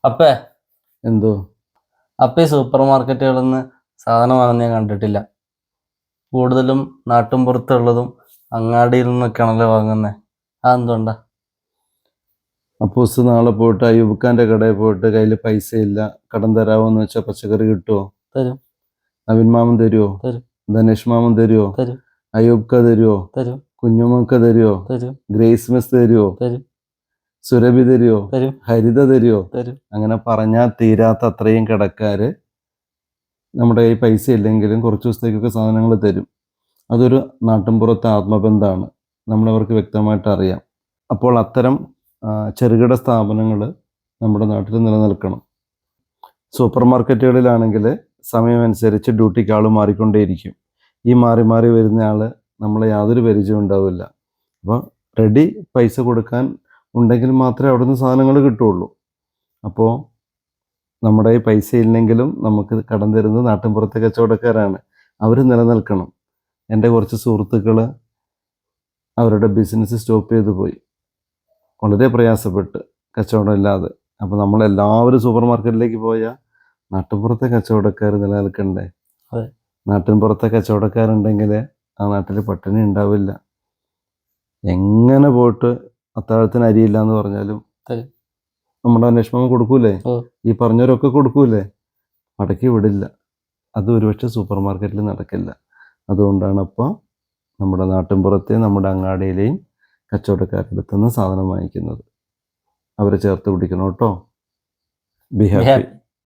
അപ്പേ എന്തോ അപ്പേ സൂപ്പർ മാർക്കറ്റുകളിൽ നിന്ന് സാധനം വാങ്ങുന്ന ഞാൻ കണ്ടിട്ടില്ല. കൂടുതലും നാട്ടും പുറത്തുള്ളതും അങ്ങാടിയിൽ നിന്നൊക്കെയാണല്ലോ വാങ്ങുന്നത്. അതെന്തുകൊണ്ടാ? അപ്പൂസ് നാളെ പോയിട്ട് അയ്യൂബ് ഖാൻ്റെ കടയിൽ പോയിട്ട് കയ്യിൽ പൈസ ഇല്ല, കടം തരാമോന്ന് വെച്ചാൽ പച്ചക്കറി കിട്ടുമോ? തരും. നവീൻ മാമൻ തരുമോ? തരും. ധനേഷ് മാമൻ തരുമോ? തരും. അയ്യൂബ് ഖാ തരുമോ? തരും. കുഞ്ഞുമക്ക തരുമോ? തരും. ഗ്രേസ് മിസ് തരുമോ? തരും. സുരഭി തരുമോ? തരും. ഹരിത തരുമോ? തരും. അങ്ങനെ പറഞ്ഞാൽ തീരാത്ത അത്രയും കടക്കാർ നമ്മുടെ കയ്യിൽ പൈസ ഇല്ലെങ്കിലും കുറച്ച് ദിവസത്തേക്കൊക്കെ സാധനങ്ങൾ തരും. അതൊരു നാട്ടിൻപുറത്തെ ആത്മബന്ധമാണ്, നമ്മളവർക്ക് വ്യക്തമായിട്ട് അറിയാം. അപ്പോൾ അത്തരം ചെറുകിട സ്ഥാപനങ്ങൾ നമ്മുടെ നാട്ടിൽ നിലനിൽക്കണം. സൂപ്പർ മാർക്കറ്റുകളിലാണെങ്കിൽ സമയമനുസരിച്ച് ഡ്യൂട്ടിക്ക് ആൾ മാറിക്കൊണ്ടേയിരിക്കും. ഈ മാറി മാറി വരുന്ന ആൾ നമ്മളെ യാതൊരു പരിചയം ഉണ്ടാവില്ല. അപ്പോൾ റെഡി പൈസ കൊടുക്കാൻ ഉണ്ടെങ്കിൽ മാത്രമേ അവിടെ നിന്ന് സാധനങ്ങൾ കിട്ടുകയുള്ളൂ. അപ്പോൾ നമ്മുടെ ഈ പൈസ ഇല്ലെങ്കിലും നമുക്ക് കടം തരുന്നത് നാട്ടിൻപുറത്തെ കച്ചവടക്കാരാണ്. അവർ നിലനിൽക്കണം. എൻ്റെ കുറച്ച് സുഹൃത്തുക്കൾ അവരുടെ ബിസിനസ് സ്റ്റോപ്പ് ചെയ്തു പോയി, വളരെ പ്രയാസപ്പെട്ട്, കച്ചവടം ഇല്ലാതെ. അപ്പോൾ നമ്മളെല്ലാവരും സൂപ്പർ മാർക്കറ്റിലേക്ക് പോയാൽ നാട്ടിൻപുറത്തെ കച്ചവടക്കാർ നിലനിൽക്കണ്ടേ? അതെ. നാട്ടിൻപുറത്തെ കച്ചവടക്കാരുണ്ടെങ്കിൽ ആ നാട്ടിൽ പട്ടിണി ഉണ്ടാവില്ല. എങ്ങനെ പോയിട്ട് അത്താഴത്തിന് അരിയില്ല എന്ന് പറഞ്ഞാലും നമ്മുടെ അന്വേഷണം കൊടുക്കൂലേ? ഈ പറഞ്ഞവരൊക്കെ കൊടുക്കൂലേ? മടക്കി വിടില്ല. അത് ഒരുപക്ഷെ സൂപ്പർ മാർക്കറ്റിൽ നടക്കില്ല. അതുകൊണ്ടാണ് അപ്പോൾ നമ്മുടെ നാട്ടിൻപുറത്തെയും നമ്മുടെ അങ്ങാടിയിലെയും കച്ചവടക്കാരുടെ അടുത്ത് നിന്ന് സാധനം വാങ്ങിക്കുന്നത്. അവരെ ചേർത്ത് പിടിക്കണം കേട്ടോ. Be happy.